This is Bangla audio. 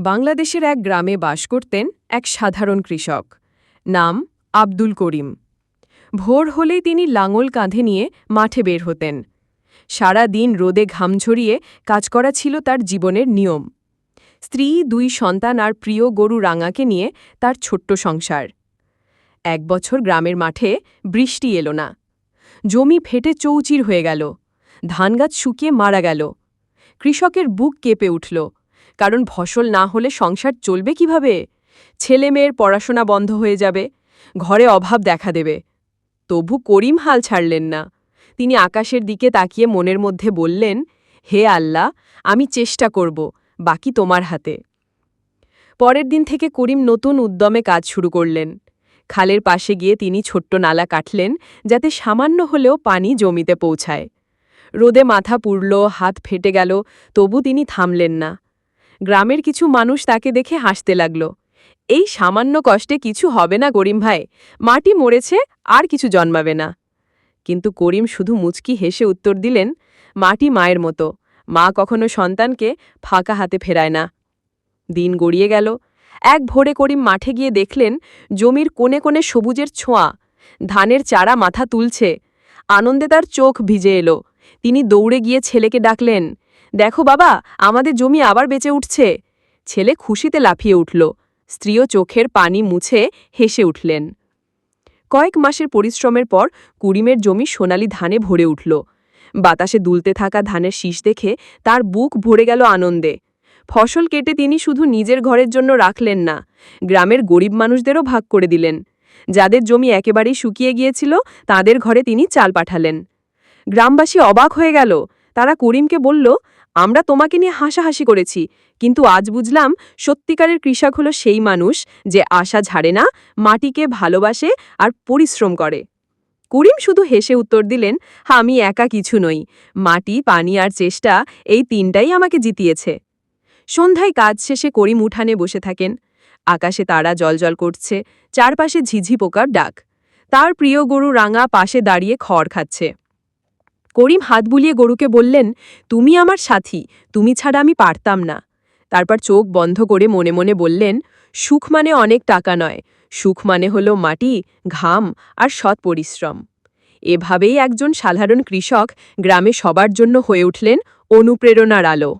বাংলাদেশের এক গ্রামে বাস করতেন এক সাধারণ কৃষক। নাম আব্দুল করিম। ভোর হলেই তিনি লাঙল কাঁধে নিয়ে মাঠে বের হতেন। সারা দিন রোদে ঘাম ঝরিয়ে কাজ করা ছিল তার জীবনের নিয়ম। স্ত্রী, 2 সন্তান আর প্রিয় গরু রাঙাকে নিয়ে তার ছোট্ট সংসার। এক বছর গ্রামের মাঠে বৃষ্টি এলো না। জমি ফেটে চৌচির হয়ে গেল, ধানগাছ শুকিয়ে মারা গেল। কৃষকের বুক কেঁপে উঠল, কারণ ফসল না হলে সংসার চলবে কিভাবে? ছেলে মেয়ের পড়াশোনা বন্ধ হয়ে যাবে, ঘরে অভাব দেখা দেবে। তবু করিম হাল ছাড়লেন না। তিনি আকাশের দিকে তাকিয়ে মনের মধ্যে বললেন, হে আল্লাহ, আমি চেষ্টা করব, বাকি তোমার হাতে। পরের দিন থেকে করিম নতুন উদ্যমে কাজ শুরু করলেন। খালের পাশে গিয়ে তিনি ছোট্ট নালা কাটলেন, যাতে সামান্য হলেও পানি জমিতে পৌঁছায়। রোদে মাথা পুড়ল, হাত ফেটে গেল, তবু তিনি থামলেন না। গ্রামের কিছু মানুষ তাকে দেখে হাসতে লাগল। এই সামান্য কষ্টে কিছু হবে না করিম ভাই, মাটি মরেছে, আর কিছু জন্মাবে না। কিন্তু করিম শুধু মুচকি হেসে উত্তর দিলেন, মাটি মায়ের মতো, মা কখনো সন্তানকে ফাঁকা হাতে ফেরায় না। দিন গড়িয়ে গেল। এক ভোরে করিম মাঠে গিয়ে দেখলেন জমির কোণে কোণে সবুজের ছোঁয়া, ধানের চারা মাথা তুলছে। আনন্দে তার চোখ ভিজে এলো। তিনি দৌড়ে গিয়ে ছেলেকে ডাকলেন, দেখো বাবা, আমাদের জমি আবার বেঁচে উঠছে। ছেলে খুশিতে লাফিয়ে উঠল। স্ত্রীও চোখের পানি মুছে হেসে উঠলেন। কয়েক মাসের পরিশ্রমের পর করিমের জমি সোনালি ধানে ভরে উঠল। বাতাসে দুলতে থাকা ধানের শীষ দেখে তার বুক ভরে গেল আনন্দে। ফসল কেটে তিনি শুধু নিজের ঘরের জন্য রাখলেন না, গ্রামের গরিব মানুষদেরও ভাগ করে দিলেন। যাদের জমি একেবারেই শুকিয়ে গিয়েছিল, তাদের ঘরে তিনি চাল পাঠালেন। গ্রামবাসী অবাক হয়ে গেল। তারা করিমকে বলল, আমরা তোমাকে নিয়ে হাসাহাসি করেছি, কিন্তু আজ বুঝলাম সত্যিকারের কৃষক হলো সেই মানুষ যে আশা ছাড়ে না, মাটিকে ভালোবাসে আর পরিশ্রম করে। করিম শুধু হেসে উত্তর দিলেন, আমি একা কিছু নই, মাটি, পানি আর চেষ্টা, এই 3টাই আমাকে জিতিয়েছে। সন্ধ্যায় কাজ শেষে করিম উঠানে বসে থাকেন। আকাশে তারা জ্বলজ্বল করছে, চারপাশে ঝিঝি পোকার ডাক। তার প্রিয় গরু রাঙা পাশে দাঁড়িয়ে খড় খাচ্ছে। করিম হাত বুলিয়ে গরুকে বললেন, তুমি আমার সাথী, তুমি ছাড়া আমি পারতাম না। তারপর চোখ বন্ধ করে মনে মনে বললেন, সুখ মানে অনেক টাকা নয়, সুখ মানে হলো মাটি, ঘাম আর সৎ পরিশ্রম। এভাবেই একজন সাধারণ কৃষক গ্রামে সবার জন্য হয়ে উঠলেন অনুপ্রেরণার আলো।